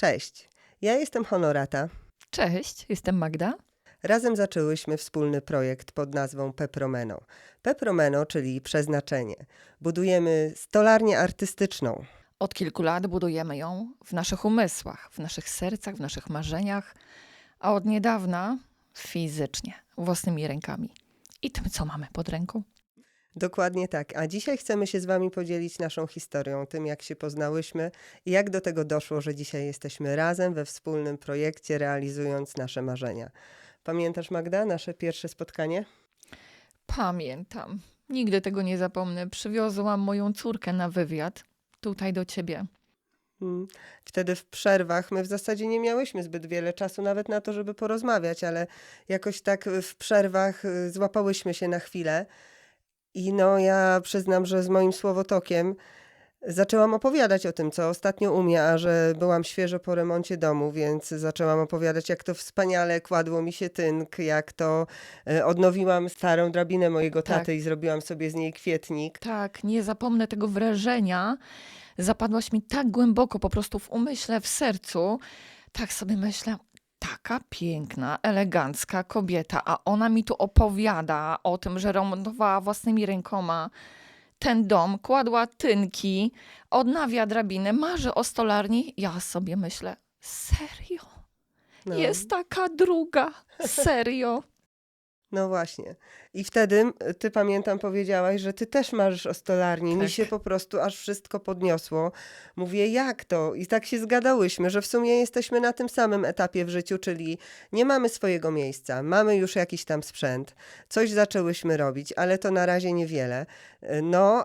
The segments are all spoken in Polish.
Cześć, ja jestem Honorata. Cześć, jestem Magda. Razem zaczęłyśmy wspólny projekt pod nazwą Pepromeno. Pepromeno, czyli przeznaczenie. Budujemy stolarnię artystyczną. Od kilku lat budujemy ją w naszych umysłach, w naszych sercach, w naszych marzeniach, a od niedawna fizycznie, własnymi rękami i tym, co mamy pod ręką. Dokładnie tak. A dzisiaj chcemy się z wami podzielić naszą historią, tym jak się poznałyśmy i jak do tego doszło, że dzisiaj jesteśmy razem we wspólnym projekcie, realizując nasze marzenia. Pamiętasz, Magda, nasze pierwsze spotkanie? Pamiętam, nigdy tego nie zapomnę. Przywiozłam moją córkę na wywiad tutaj do ciebie. Wtedy w przerwach my w zasadzie nie miałyśmy zbyt wiele czasu nawet na to, żeby porozmawiać, ale jakoś tak w przerwach złapałyśmy się na chwilę i ja przyznam, że z moim słowotokiem zaczęłam opowiadać o tym, co ostatnio u mnie, a że byłam świeżo po remoncie domu, więc zaczęłam opowiadać, jak to wspaniale kładło mi się tynk, jak to odnowiłam starą drabinę mojego taty Tak. i zrobiłam sobie z niej kwietnik. Tak, nie zapomnę tego wrażenia. Zapadłaś mi tak głęboko po prostu w umyśle, w sercu. Tak sobie myślę, taka piękna, elegancka kobieta, a ona mi tu opowiada o tym, że remontowała własnymi rękoma ten dom, kładła tynki, odnawia drabinę, marzy o stolarni. Ja sobie myślę, serio? No. Jest taka druga, serio? No właśnie. I wtedy ty, pamiętam, powiedziałaś, że ty też marzysz o stolarni. Mi Tak. się po prostu aż wszystko podniosło. Mówię, jak to? I tak się zgadałyśmy, że w sumie jesteśmy na tym samym etapie w życiu, czyli nie mamy swojego miejsca, mamy już jakiś tam sprzęt, coś zaczęłyśmy robić, ale to na razie niewiele.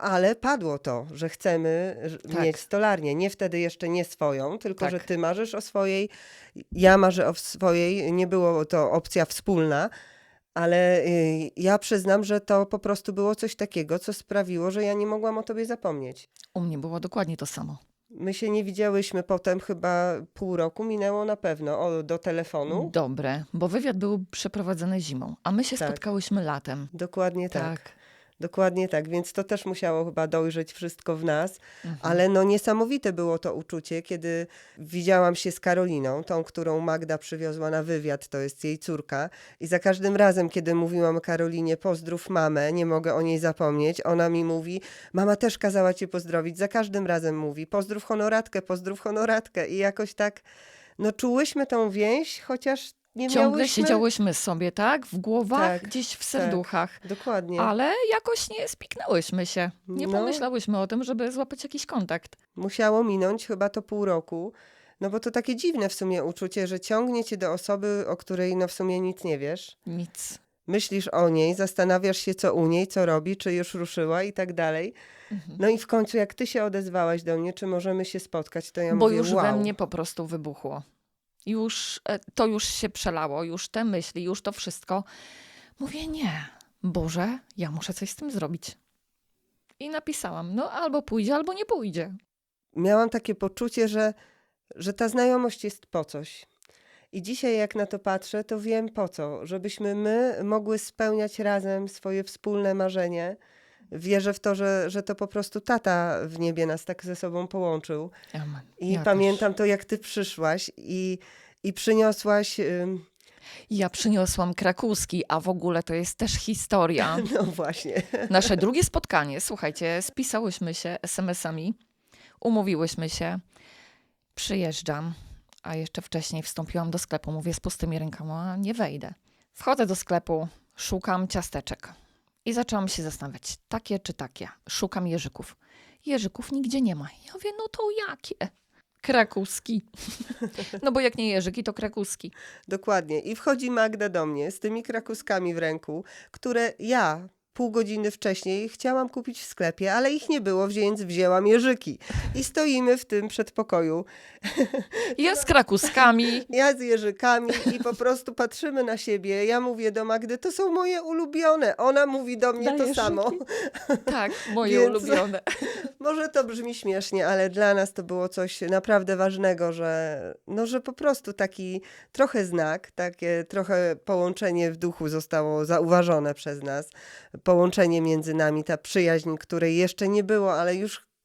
Ale padło to, że chcemy Tak. mieć stolarnię. Nie wtedy jeszcze nie swoją, tylko Tak. że ty marzysz o swojej, ja marzę o swojej. Nie było to opcja wspólna. Ale ja przyznam, że to po prostu było coś takiego, co sprawiło, że ja nie mogłam o tobie zapomnieć. U mnie było dokładnie to samo. My się nie widziałyśmy potem, chyba pół roku minęło na pewno, do telefonu. Dobre, bo wywiad był przeprowadzony zimą, a my się Tak. spotkałyśmy latem. Dokładnie tak. Dokładnie tak, więc to też musiało chyba dojrzeć wszystko w nas, ale niesamowite było to uczucie, kiedy widziałam się z Karoliną, tą, którą Magda przywiozła na wywiad, to jest jej córka, i za każdym razem, kiedy mówiłam Karolinie, pozdrów mamę, nie mogę o niej zapomnieć, ona mi mówi, mama też kazała cię pozdrowić, za każdym razem mówi, pozdrów Honoratkę, i jakoś tak, czułyśmy tą więź, chociaż nie Ciągle miałyśmy... siedziałyśmy sobie, tak? W głowach, Tak, gdzieś w serduchach. Dokładnie. Ale jakoś nie spiknęłyśmy się. Nie No. pomyślałyśmy o tym, żeby złapać jakiś kontakt. Musiało minąć chyba to pół roku, bo to takie dziwne w sumie uczucie, że ciągnie cię do osoby, o której w sumie nic nie wiesz. Nic. Myślisz o niej, zastanawiasz się, co u niej, co robi, czy już ruszyła i tak dalej. No i w końcu, jak ty się odezwałaś do mnie, czy możemy się spotkać, to ja Bo mówię, już wow. we mnie po prostu wybuchło. To już się przelało, już te myśli, już to wszystko. Mówię, nie, Boże, ja muszę coś z tym zrobić. I napisałam, albo pójdzie, albo nie pójdzie. Miałam takie poczucie, że ta znajomość jest po coś. I dzisiaj jak na to patrzę, to wiem po co. Żebyśmy my mogły spełniać razem swoje wspólne marzenie. Wierzę w to, że to po prostu tata w niebie nas tak ze sobą połączył. Amen. I Ja pamiętam też. to, jak ty przyszłaś i przyniosłaś... Ja przyniosłam krakuski, a w ogóle to jest też historia. No właśnie. Nasze drugie spotkanie, słuchajcie, spisałyśmy się SMS-ami, umówiłyśmy się, przyjeżdżam, a jeszcze wcześniej wstąpiłam do sklepu, mówię z pustymi rękoma, nie wejdę. Wchodzę do sklepu, szukam ciasteczek i zaczęłam się zastanawiać, takie czy takie. Szukam jeżyków. Jeżyków nigdzie nie ma. Ja mówię, to jakie? Krakuski. Bo jak nie jeżyki, to krakuski. Dokładnie. I wchodzi Magda do mnie z tymi krakuskami w ręku, które ja pół godziny wcześniej chciałam kupić w sklepie, ale ich nie było, więc wzięłam jeżyki. I stoimy w tym przedpokoju. Ja z krakuskami. Ja z jeżykami i po prostu patrzymy na siebie. Ja mówię do Magdy, to są moje ulubione. Ona mówi do mnie to Dajesz samo. Tak, moje Więc- ulubione. Może to brzmi śmiesznie, ale dla nas to było coś naprawdę ważnego, że po prostu taki trochę znak, takie trochę połączenie w duchu zostało zauważone przez nas. Połączenie między nami, ta przyjaźń, której jeszcze nie było, ale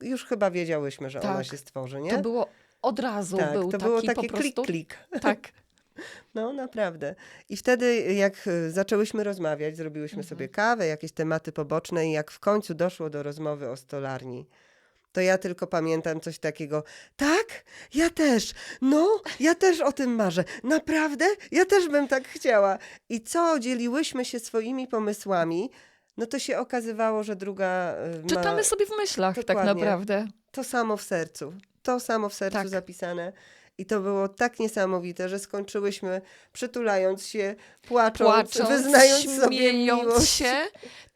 już chyba wiedziałyśmy, że ona Tak. się stworzy, nie? To było od razu Tak, był to taki było po takie prostu. klik. Tak. No, naprawdę. I wtedy, jak zaczęłyśmy rozmawiać, zrobiłyśmy sobie kawę, jakieś tematy poboczne i jak w końcu doszło do rozmowy o stolarni, to ja tylko pamiętam coś takiego, tak, ja też, no, ja też o tym marzę, naprawdę, ja też bym tak chciała. I co dzieliłyśmy się swoimi pomysłami, no to się okazywało, że druga ma Czytamy sobie w myślach tak Dokładnie. naprawdę. to samo w sercu. To samo w sercu Tak. zapisane. I to było tak niesamowite, że skończyłyśmy przytulając się, płacząc, wyznając sobie śmiejąc miłość. się.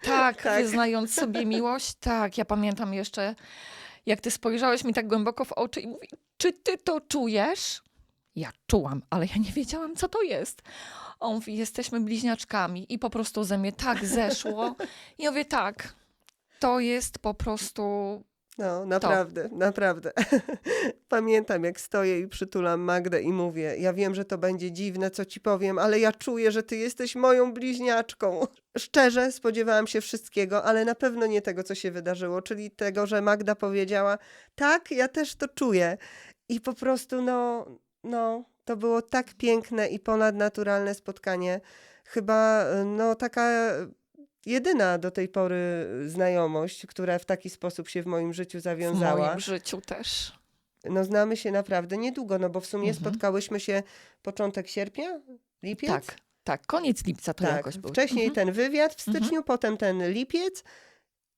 Tak, Tak. wyznając sobie miłość. Tak, ja pamiętam jeszcze, jak ty spojrzałeś mi tak głęboko w oczy i mówi, czy ty to czujesz? Ja czułam, ale ja nie wiedziałam, co to jest. On mówi, jesteśmy bliźniaczkami i po prostu ze mnie tak zeszło. I ja mówię, tak, to jest po prostu... No, naprawdę, naprawdę. Pamiętam, jak stoję i przytulam Magdę i mówię, ja wiem, że to będzie dziwne, co ci powiem, ale ja czuję, że ty jesteś moją bliźniaczką. Szczerze spodziewałam się wszystkiego, ale na pewno nie tego, co się wydarzyło, czyli tego, że Magda powiedziała, tak, ja też to czuję. I po prostu, no, to było tak piękne i ponadnaturalne spotkanie. Chyba, no, taka jedyna do tej pory znajomość, która w taki sposób się w moim życiu W zawiązała. moim życiu też. No znamy się naprawdę niedługo, no bo w sumie Mhm. spotkałyśmy się początek sierpnia, lipiec? Tak, tak, koniec lipca to Tak, jakoś był. wcześniej ten wywiad w styczniu, potem ten lipiec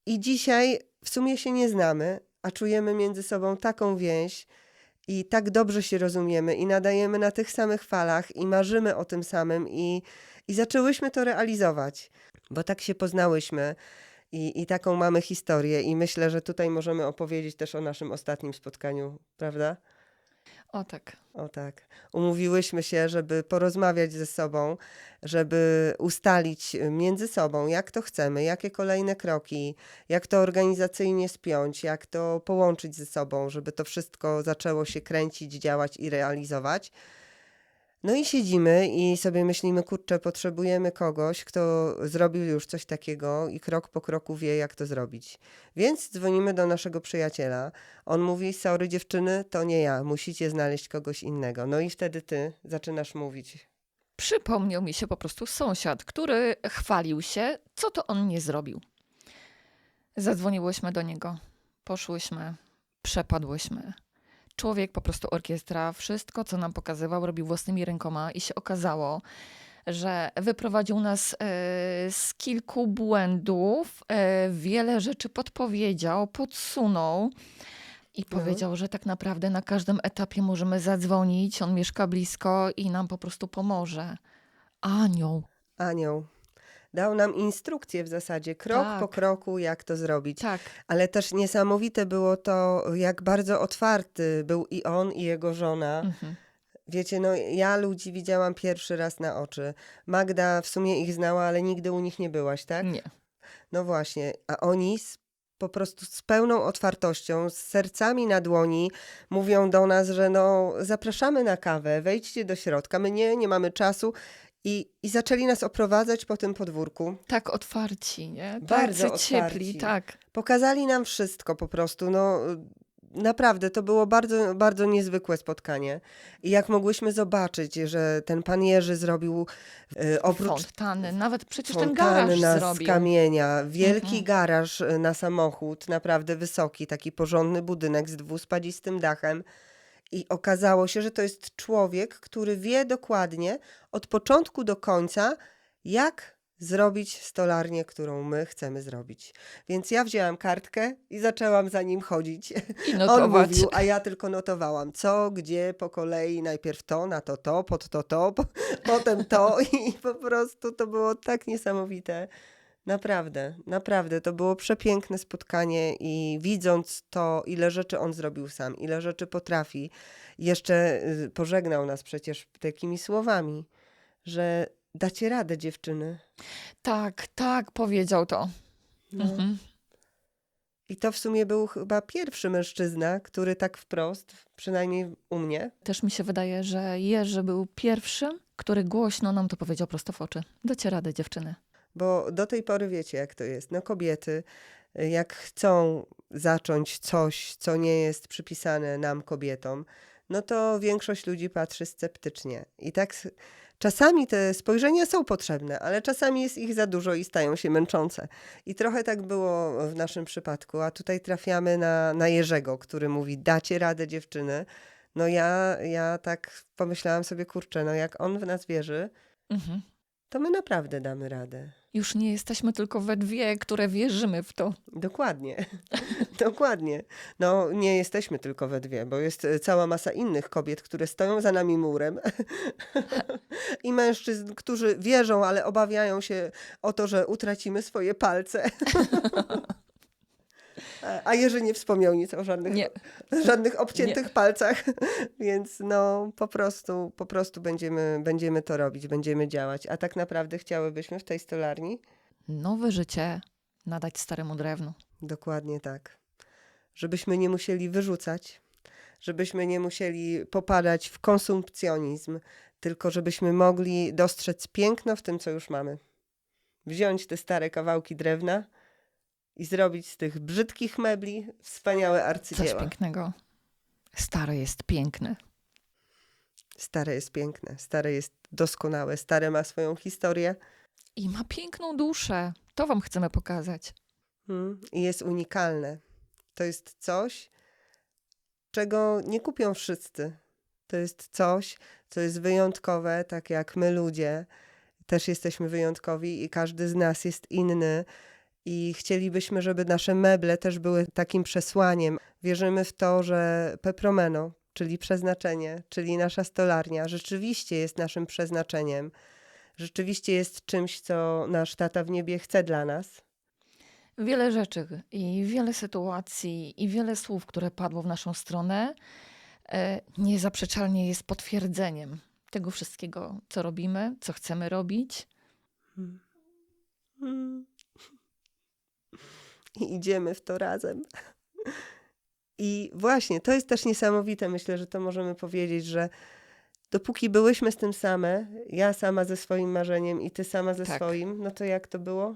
i dzisiaj w sumie się nie znamy, a czujemy między sobą taką więź i tak dobrze się rozumiemy i nadajemy na tych samych falach i marzymy o tym samym i zaczęłyśmy to realizować, bo tak się poznałyśmy i taką mamy historię i myślę, że tutaj możemy opowiedzieć też o naszym ostatnim spotkaniu, prawda? O tak. O tak. Umówiłyśmy się, żeby porozmawiać ze sobą, żeby ustalić między sobą, jak to chcemy, jakie kolejne kroki, jak to organizacyjnie spiąć, jak to połączyć ze sobą, żeby to wszystko zaczęło się kręcić, działać i realizować. No i siedzimy i sobie myślimy, kurczę, potrzebujemy kogoś, kto zrobił już coś takiego i krok po kroku wie, jak to zrobić. Więc dzwonimy do naszego przyjaciela. On mówi, sorry dziewczyny, to nie ja, musicie znaleźć kogoś innego. No i wtedy ty zaczynasz mówić. Przypomniał mi się po prostu sąsiad, który chwalił się, co to on nie zrobił. Zadzwoniłyśmy do niego, poszłyśmy, przepadłyśmy. Człowiek, po prostu orkiestra, wszystko, co nam pokazywał, robił własnymi rękoma i się okazało, że wyprowadził nas z kilku błędów, wiele rzeczy podpowiedział, podsunął i powiedział, że tak naprawdę na każdym etapie możemy zadzwonić, on mieszka blisko i nam po prostu pomoże. Anioł. Anioł. Dał nam instrukcję w zasadzie, krok po Tak. kroku, jak to zrobić. Tak. Ale też niesamowite było to, jak bardzo otwarty był i on, i jego żona. Mhm. Wiecie, no ja ludzi widziałam pierwszy raz na oczy. Magda w sumie ich znała, ale nigdy u nich nie byłaś, tak? Nie. No właśnie, a oni po prostu z pełną otwartością, z sercami na dłoni mówią do nas, że no zapraszamy na kawę, wejdźcie do środka, my nie mamy czasu. I zaczęli nas oprowadzać po tym podwórku. Tak otwarci, nie? Bardzo tak ciepli, otwarci. tak. Pokazali nam wszystko po prostu, no naprawdę to było bardzo, bardzo niezwykłe spotkanie. I jak mogłyśmy zobaczyć, że ten pan Jerzy zrobił oprócz Fontany, nawet przecież ten fontany garaż z zrobił. kamienia, wielki Mhm. garaż na samochód, naprawdę wysoki, taki porządny budynek z dwuspadzistym dachem. I okazało się, że to jest człowiek, który wie dokładnie od początku do końca, jak zrobić stolarnię, którą my chcemy zrobić. Więc ja wzięłam kartkę i zaczęłam za nim chodzić. I On notować. mówił, a ja tylko notowałam, co, gdzie, po kolei, najpierw to, na to, pod to, potem to i po prostu to było tak niesamowite. Naprawdę, naprawdę, to było przepiękne spotkanie i widząc to, ile rzeczy on zrobił sam, ile rzeczy potrafi, jeszcze pożegnał nas przecież takimi słowami, że dacie radę, dziewczyny. Tak, tak, powiedział to. No. Mhm. I to w sumie był chyba pierwszy mężczyzna, który tak wprost, przynajmniej u mnie, Też mi się wydaje, że Jerzy był pierwszym, który głośno nam to powiedział prosto w oczy. Dacie radę, dziewczyny. bo do tej pory wiecie, jak to jest. No kobiety, jak chcą zacząć coś, co nie jest przypisane nam, kobietom, no to większość ludzi patrzy sceptycznie. I tak czasami te spojrzenia są potrzebne, ale czasami jest ich za dużo i stają się męczące. I trochę tak było w naszym przypadku, a tutaj trafiamy na Jerzego, który mówi, dacie radę dziewczyny. No ja tak pomyślałam sobie, kurczę, no jak on w nas wierzy, Mhm. to my naprawdę damy radę. Już nie jesteśmy tylko we dwie, które wierzymy w to. Dokładnie, dokładnie. No nie jesteśmy tylko we dwie, bo jest cała masa innych kobiet, które stoją za nami murem i mężczyzn, którzy wierzą, ale obawiają się o to, że utracimy swoje palce. A Jerzy nie wspomniał nic o Nie. żadnych obciętych palcach, więc no po prostu będziemy to robić, będziemy działać. A tak naprawdę chciałybyśmy w tej stolarni? Nowe życie nadać staremu drewnu. Dokładnie tak. Żebyśmy nie musieli wyrzucać, żebyśmy nie musieli popadać w konsumpcjonizm, tylko żebyśmy mogli dostrzec piękno w tym, co już mamy. Wziąć te stare kawałki drewna i zrobić z tych brzydkich mebli wspaniałe Coś arcydzieła. pięknego. Stare jest piękne. Stare jest piękne, stare jest doskonałe, stare ma swoją historię I ma piękną duszę. To wam chcemy pokazać. i jest unikalne. To jest coś, czego nie kupią wszyscy. To jest coś, co jest wyjątkowe, tak jak my ludzie też jesteśmy wyjątkowi i każdy z nas jest inny. I chcielibyśmy, żeby nasze meble też były takim przesłaniem. Wierzymy w to, że Pepromeno, czyli przeznaczenie, czyli nasza stolarnia, rzeczywiście jest naszym przeznaczeniem. Rzeczywiście jest czymś, co nasz tata w niebie chce dla nas. Wiele rzeczy i wiele sytuacji i wiele słów, które padło w naszą stronę, niezaprzeczalnie jest potwierdzeniem tego wszystkiego, co robimy, co chcemy robić. I idziemy w to razem. I właśnie, to jest też niesamowite. Myślę, że to możemy powiedzieć, że dopóki byłyśmy z tym same, ja sama ze swoim marzeniem i ty sama ze Tak. swoim, no to jak to było?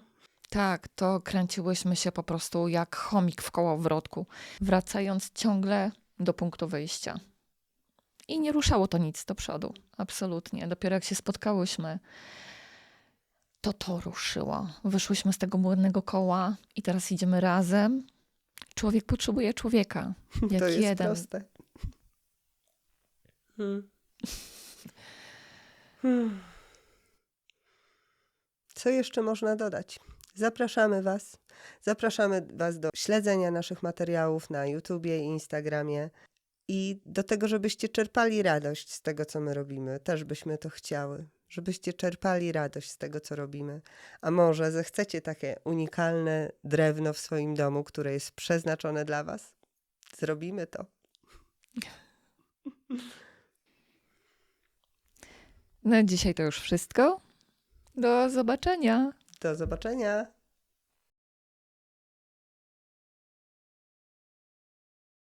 Tak, to kręciłyśmy się po prostu jak chomik w kołowrotku, wracając ciągle do punktu wyjścia. I nie ruszało to nic do przodu, absolutnie. Dopiero jak się spotkałyśmy, to ruszyło. Wyszłyśmy z tego błędnego koła i teraz idziemy razem. Człowiek potrzebuje człowieka, jak To jest jeden. proste. Co jeszcze można dodać? Zapraszamy Was do śledzenia naszych materiałów na YouTubie i Instagramie i do tego, żebyście czerpali radość z tego, co my robimy. Też byśmy to chciały, żebyście czerpali radość z tego, co robimy. A może zechcecie takie unikalne drewno w swoim domu, które jest przeznaczone dla Was? Zrobimy to. No dzisiaj to już wszystko. Do zobaczenia. Do zobaczenia.